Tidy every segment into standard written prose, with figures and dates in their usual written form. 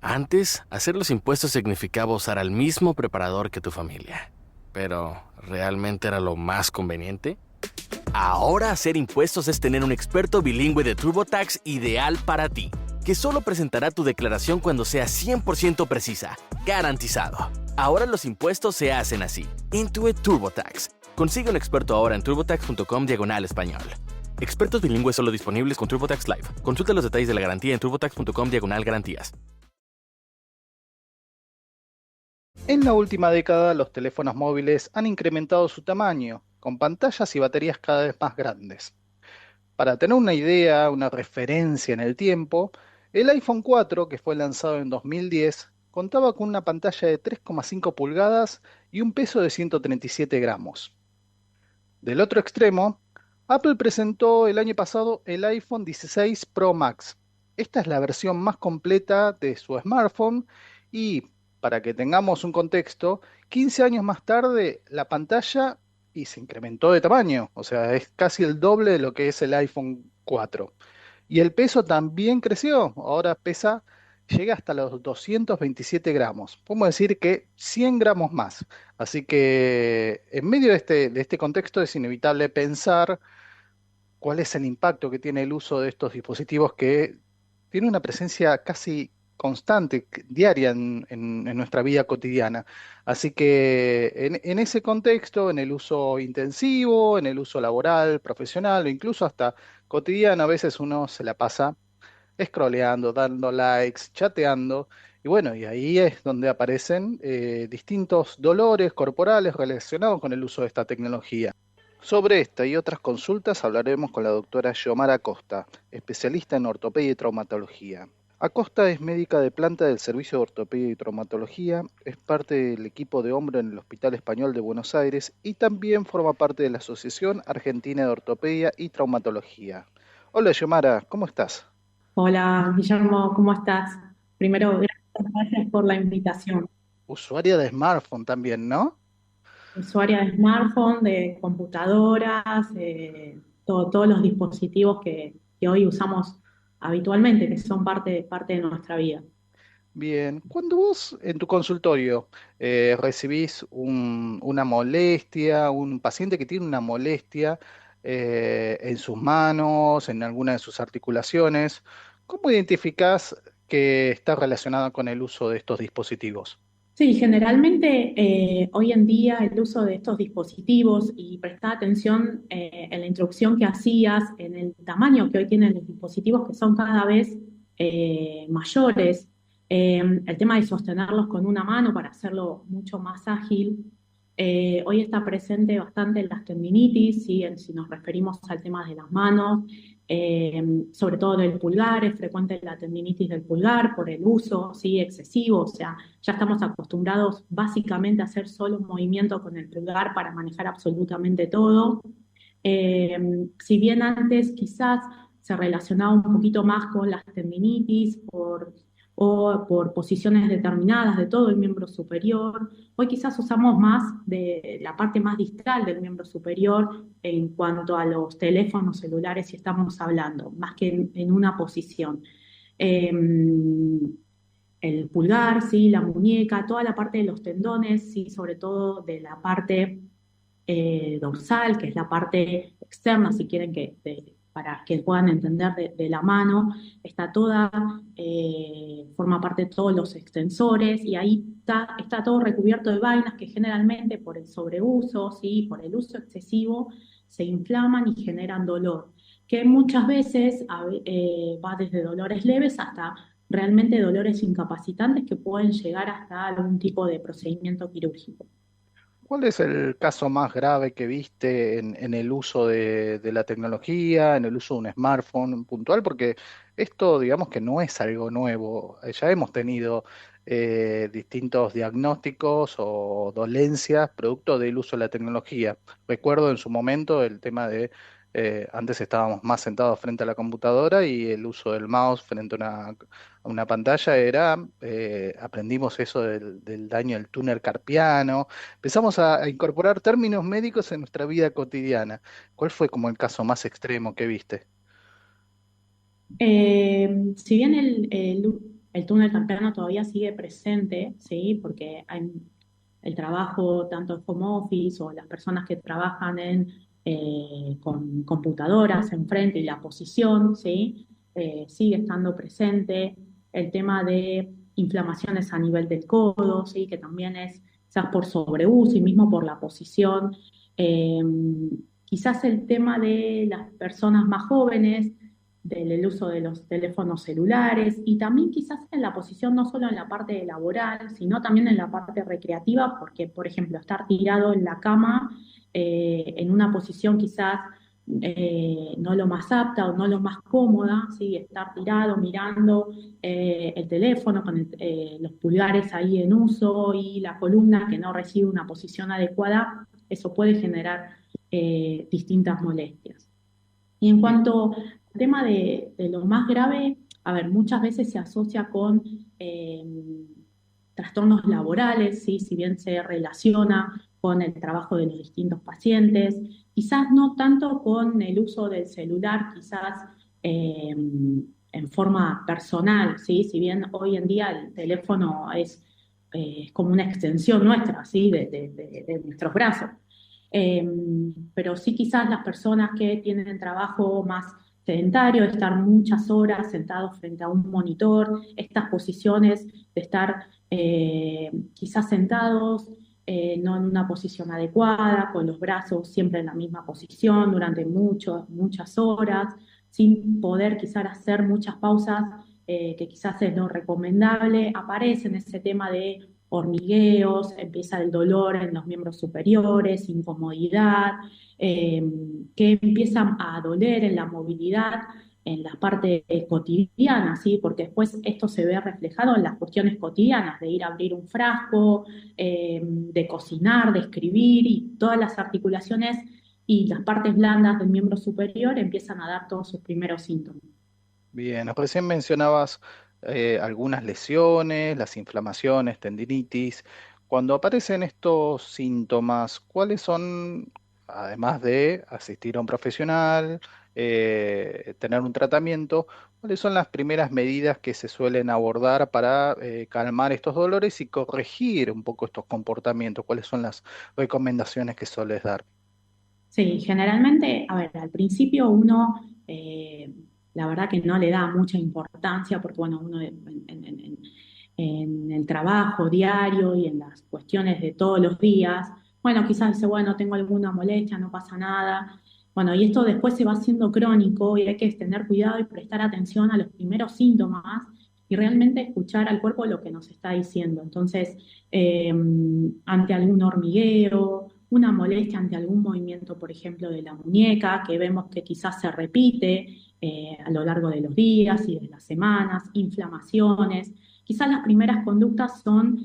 Antes, hacer los impuestos significaba usar al mismo preparador que tu familia. Pero, ¿realmente era lo más conveniente? Ahora hacer impuestos es tener un experto bilingüe de TurboTax ideal para ti, que solo presentará tu declaración cuando sea 100% precisa, garantizado. Ahora los impuestos se hacen así. Intuit TurboTax. Consigue un experto ahora en turbotax.com/español. Expertos bilingües solo disponibles con TurboTax Live. Consulta los detalles de la garantía en turbotax.com/garantías. En la última década, los teléfonos móviles han incrementado su tamaño, con pantallas y baterías cada vez más grandes. Para tener una idea, una referencia en el tiempo, el iPhone 4, que fue lanzado en 2010, contaba con una pantalla de 3,5 pulgadas y un peso de 137 gramos. Del otro extremo, Apple presentó el año pasado el iPhone 16 Pro Max. Esta es la versión más completa de su smartphone y, para que tengamos un contexto, 15 años más tarde la pantalla y se incrementó de tamaño, o sea, es casi el doble de lo que es el iPhone 4. Y el peso también creció, ahora llega hasta los 227 gramos. Podemos decir que 100 gramos más. Así que en medio de este contexto es inevitable pensar cuál es el impacto que tiene el uso de estos dispositivos que tiene una presencia casi constante, diaria en nuestra vida cotidiana. Así que en ese contexto, en el uso intensivo, en el uso laboral, profesional o incluso hasta cotidiano, a veces uno se la pasa scrolleando, dando likes, chateando. Y bueno, y ahí es donde aparecen distintos dolores corporales relacionados con el uso de esta tecnología. Sobre esta y otras consultas hablaremos con la doctora Xiomara Acosta, especialista en ortopedia y traumatología. Acosta es médica de planta del Servicio de Ortopedia y Traumatología, es parte del equipo de hombro en el Hospital Español de Buenos Aires y también forma parte de la Asociación Argentina de Ortopedia y Traumatología. Hola Xiomara, ¿cómo estás? Hola, Guillermo, ¿cómo estás? Primero, gracias por la invitación. Usuaria de smartphone también, ¿no? Usuaria de smartphone, de computadoras, todos los dispositivos que hoy usamos habitualmente, que son parte de nuestra vida. Bien, cuando vos en tu consultorio recibís una molestia, un paciente que tiene una molestia en sus manos, en alguna de sus articulaciones, ¿cómo identificás que está relacionado con el uso de estos dispositivos? Sí, generalmente hoy en día el uso de estos dispositivos y prestar atención en la introducción que hacías, en el tamaño que hoy tienen los dispositivos que son cada vez mayores, el tema de sostenerlos con una mano para hacerlo mucho más ágil, hoy está presente bastante en las tendinitis, ¿sí? Si nos referimos al tema de las manos, sobre todo del pulgar, es frecuente la tendinitis del pulgar por el uso, ¿sí? Excesivo, o sea, ya estamos acostumbrados básicamente a hacer solo un movimiento con el pulgar para manejar absolutamente todo. Si bien antes quizás se relacionaba un poquito más con las tendinitis o por posiciones determinadas de todo el miembro superior, hoy quizás usamos más de la parte más distal del miembro superior en cuanto a los teléfonos celulares si estamos hablando, más que en una posición. Eh, el pulgar, ¿sí? La muñeca, toda la parte de los tendones, ¿sí? Sobre todo de la parte dorsal, que es la parte externa, si quieren para que puedan entender de la mano, está toda, forma parte de todos los extensores y ahí está todo recubierto de vainas que generalmente por el sobreuso, ¿sí? Por el uso excesivo, se inflaman y generan dolor, que muchas veces va desde dolores leves hasta realmente dolores incapacitantes que pueden llegar hasta algún tipo de procedimiento quirúrgico. ¿Cuál es el caso más grave que viste en el uso de la tecnología, en el uso de un smartphone puntual? Porque esto, digamos que no es algo nuevo. Ya hemos tenido distintos diagnósticos o dolencias producto del uso de la tecnología. Recuerdo en su momento el tema de, antes estábamos más sentados frente a la computadora y el uso del mouse frente a una pantalla era, aprendimos eso del daño del túnel carpiano. Empezamos a incorporar términos médicos en nuestra vida cotidiana. ¿Cuál fue como el caso más extremo que viste? Si bien el túnel carpiano todavía sigue presente, ¿sí? Porque hay el trabajo tanto en home office o las personas que trabajan con computadoras enfrente y la posición, ¿sí? Sigue estando presente. El tema de inflamaciones a nivel del codo, ¿sí? Que también es quizás por sobreuso y mismo por la posición. Eh, Quizás el tema de las personas más jóvenes, del uso de los teléfonos celulares y también quizás en la posición no solo en la parte laboral, sino también en la parte recreativa, porque por ejemplo estar tirado en la cama en una posición quizás no lo más apta o no lo más cómoda, ¿sí? Estar tirado mirando el teléfono con los pulgares ahí en uso y la columna que no recibe una posición adecuada, eso puede generar distintas molestias. Y en Y, cuanto al tema de lo más grave, a ver, muchas veces se asocia con trastornos laborales, ¿sí? Si bien se relaciona con el trabajo de los distintos pacientes, quizás no tanto con el uso del celular, quizás en forma personal, ¿sí? Si bien hoy en día el teléfono es como una extensión nuestra, ¿sí? De nuestros brazos. Eh, pero sí quizás las personas que tienen trabajo más sedentario, de estar muchas horas sentados frente a un monitor, estas posiciones de estar quizás sentados, no en una posición adecuada, con los brazos siempre en la misma posición durante muchas horas, sin poder quizás hacer muchas pausas, que quizás es lo recomendable, aparece en ese tema de hormigueos, empieza el dolor en los miembros superiores, incomodidad, eh, que empiezan a doler en la movilidad, en la parte cotidiana, ¿sí? Porque después esto se ve reflejado en las cuestiones cotidianas, de ir a abrir un frasco, de cocinar, de escribir, y todas las articulaciones y las partes blandas del miembro superior empiezan a dar todos sus primeros síntomas. bien, recién mencionabas algunas lesiones, las inflamaciones, tendinitis. Cuando aparecen estos síntomas, ¿cuáles son, además de asistir a un profesional, tener un tratamiento, cuáles son las primeras medidas que se suelen abordar para calmar estos dolores y corregir un poco estos comportamientos? ¿Cuáles son las recomendaciones que sueles dar? Sí, generalmente, a ver, al principio uno, la verdad que no le da mucha importancia porque, bueno, uno en el trabajo diario y en las cuestiones de todos los días, bueno, quizás dice, bueno, tengo alguna molestia, no pasa nada. Bueno, y esto después se va haciendo crónico y hay que tener cuidado y prestar atención a los primeros síntomas y realmente escuchar al cuerpo lo que nos está diciendo. Entonces, eh, ante algún hormigueo, una molestia ante algún movimiento, por ejemplo, de la muñeca, que vemos que quizás se repite a lo largo de los días y de las semanas, inflamaciones. Quizás las primeras conductas son,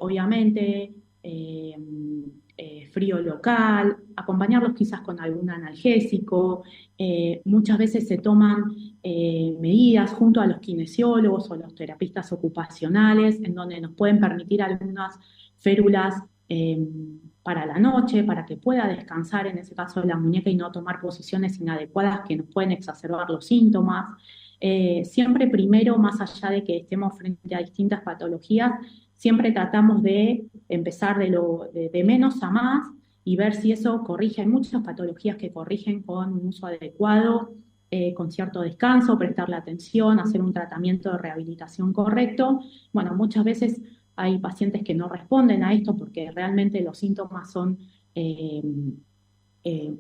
obviamente, frío local, acompañarlos quizás con algún analgésico. Muchas veces se toman medidas junto a los kinesiólogos o los terapistas ocupacionales, en donde nos pueden permitir algunas férulas para la noche, para que pueda descansar en ese caso de la muñeca y no tomar posiciones inadecuadas que nos pueden exacerbar los síntomas. Siempre primero, más allá de que estemos frente a distintas patologías, siempre tratamos de empezar de menos a más y ver si eso corrige. Hay muchas patologías que corrigen con un uso adecuado, con cierto descanso, prestarle atención, hacer un tratamiento de rehabilitación correcto. Bueno, muchas veces hay pacientes que no responden a esto porque realmente los síntomas son eh,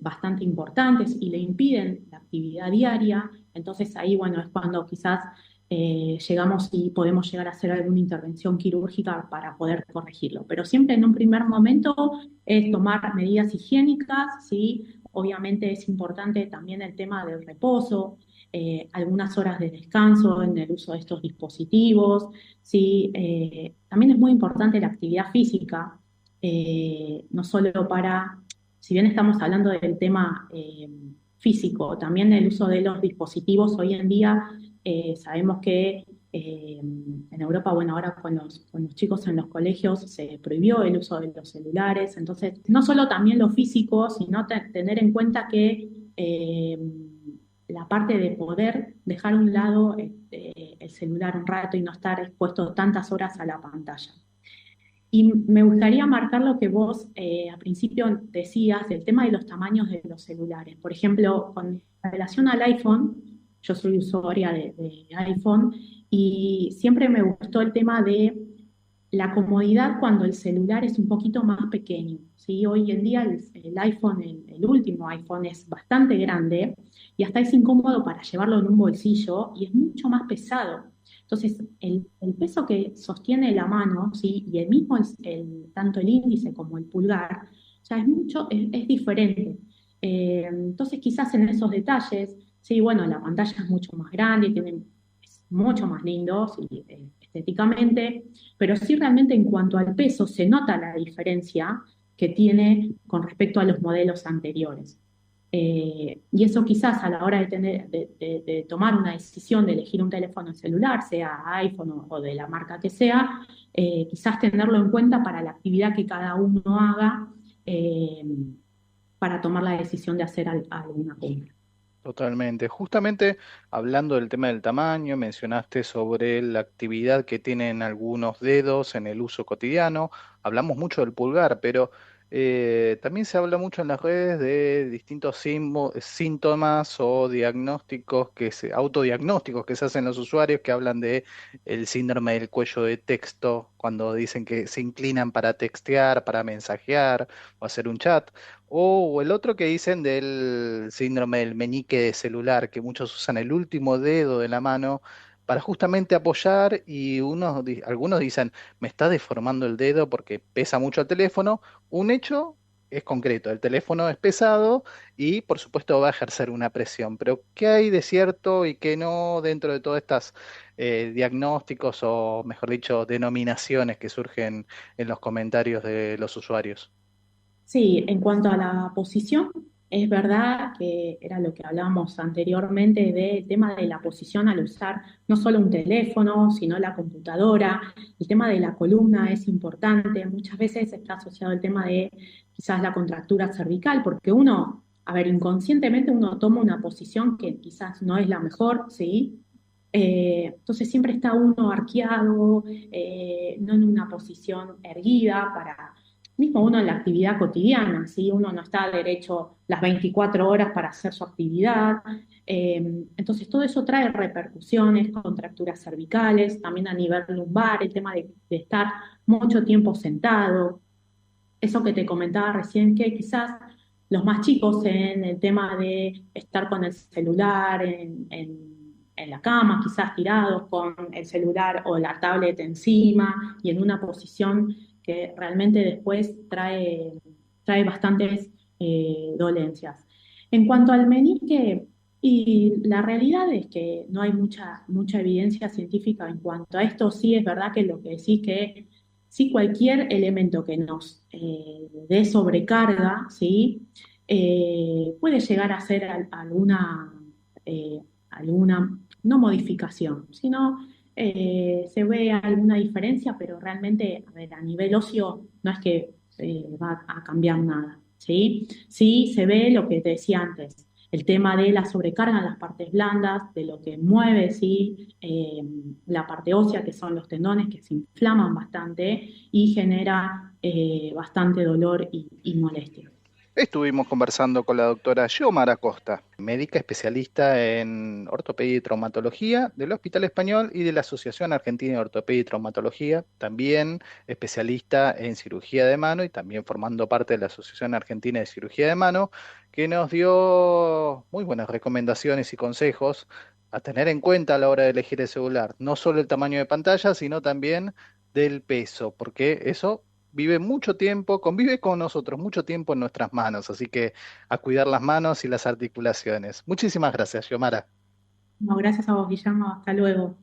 bastante importantes y le impiden la actividad diaria. Entonces ahí, bueno, es cuando quizás llegamos y podemos llegar a hacer alguna intervención quirúrgica para poder corregirlo. Pero siempre en un primer momento es tomar medidas higiénicas, ¿sí? Obviamente es importante también el tema del reposo, algunas horas de descanso en el uso de estos dispositivos, ¿sí? También es muy importante la actividad física, no solo para, si bien estamos hablando del tema físico, también el uso de los dispositivos hoy en día, sabemos que en Europa, bueno, ahora con los chicos en los colegios se prohibió el uso de los celulares, entonces no solo también lo físico, sino tener en cuenta que la parte de poder dejar a un lado el celular un rato y no estar expuesto tantas horas a la pantalla. Y me gustaría marcar lo que vos al principio decías del tema de los tamaños de los celulares. Por ejemplo, con relación al iPhone, yo soy usuaria de iPhone y siempre me gustó el tema de la comodidad cuando el celular es un poquito más pequeño. ¿Sí? Hoy en día el iPhone, el último iPhone es bastante grande y hasta es incómodo para llevarlo en un bolsillo y es mucho más pesado. Entonces, el peso que sostiene la mano, ¿sí? Y el mismo, tanto el índice como el pulgar, o sea, es diferente. Entonces, quizás en esos detalles, sí, bueno, la pantalla es mucho más grande, es mucho más lindo, sí, estéticamente, pero sí realmente en cuanto al peso se nota la diferencia que tiene con respecto a los modelos anteriores. Y eso quizás a la hora de tomar una decisión de elegir un teléfono celular, sea iPhone o de la marca que sea, quizás tenerlo en cuenta para la actividad que cada uno haga eh, para tomar la decisión de hacer alguna compra. Totalmente. Justamente hablando del tema del tamaño, mencionaste sobre la actividad que tienen algunos dedos en el uso cotidiano. Hablamos mucho del pulgar, pero también se habla mucho en las redes de distintos síntomas o diagnósticos autodiagnósticos que se hacen los usuarios que hablan de el síndrome del cuello de texto, cuando dicen que se inclinan para textear, para mensajear o hacer un chat. O el otro que dicen del síndrome del meñique de celular, que muchos usan el último dedo de la mano para justamente apoyar y algunos dicen, me está deformando el dedo porque pesa mucho el teléfono. Un hecho es concreto, el teléfono es pesado y por supuesto va a ejercer una presión. Pero ¿qué hay de cierto y qué no dentro de todas estas diagnósticos o, mejor dicho, denominaciones que surgen en los comentarios de los usuarios? Sí, en cuanto a la posición, es verdad que era lo que hablábamos anteriormente del tema de la posición al usar no solo un teléfono, sino la computadora. El tema de la columna es importante. Muchas veces está asociado el tema de quizás la contractura cervical, porque uno, a ver, inconscientemente uno toma una posición que quizás no es la mejor, ¿sí? Entonces siempre está uno arqueado, no en una posición erguida para mismo uno en la actividad cotidiana, ¿sí? Uno no está derecho las 24 horas para hacer su actividad. Entonces, todo eso trae repercusiones, contracturas cervicales, también a nivel lumbar, el tema de estar mucho tiempo sentado. Eso que te comentaba recién, que quizás los más chicos en el tema de estar con el celular en la cama, quizás tirados con el celular o la tablet encima y en una posición que realmente después trae bastantes dolencias. En cuanto al menisque, y la realidad es que no hay mucha evidencia científica en cuanto a esto. Sí es verdad que lo que decís que sí cualquier elemento que nos dé sobrecarga, ¿sí? Puede llegar a ser alguna, no modificación, sino se ve alguna diferencia, pero realmente, a ver, a nivel óseo no es que va a cambiar nada, ¿sí? Sí se ve lo que te decía antes, el tema de la sobrecarga en las partes blandas, de lo que mueve, ¿sí? La parte ósea, que son los tendones, que se inflaman bastante y genera bastante dolor y molestia. Estuvimos conversando con la doctora Xiomara Costa, médica especialista en ortopedia y traumatología del Hospital Español y de la Asociación Argentina de Ortopedia y Traumatología, también especialista en cirugía de mano y también formando parte de la Asociación Argentina de Cirugía de Mano, que nos dio muy buenas recomendaciones y consejos a tener en cuenta a la hora de elegir el celular, no solo el tamaño de pantalla, sino también del peso, porque eso vive mucho tiempo, convive con nosotros mucho tiempo en nuestras manos, así que a cuidar las manos y las articulaciones. Muchísimas gracias, Xiomara. No, gracias a vos, Guillermo, hasta luego.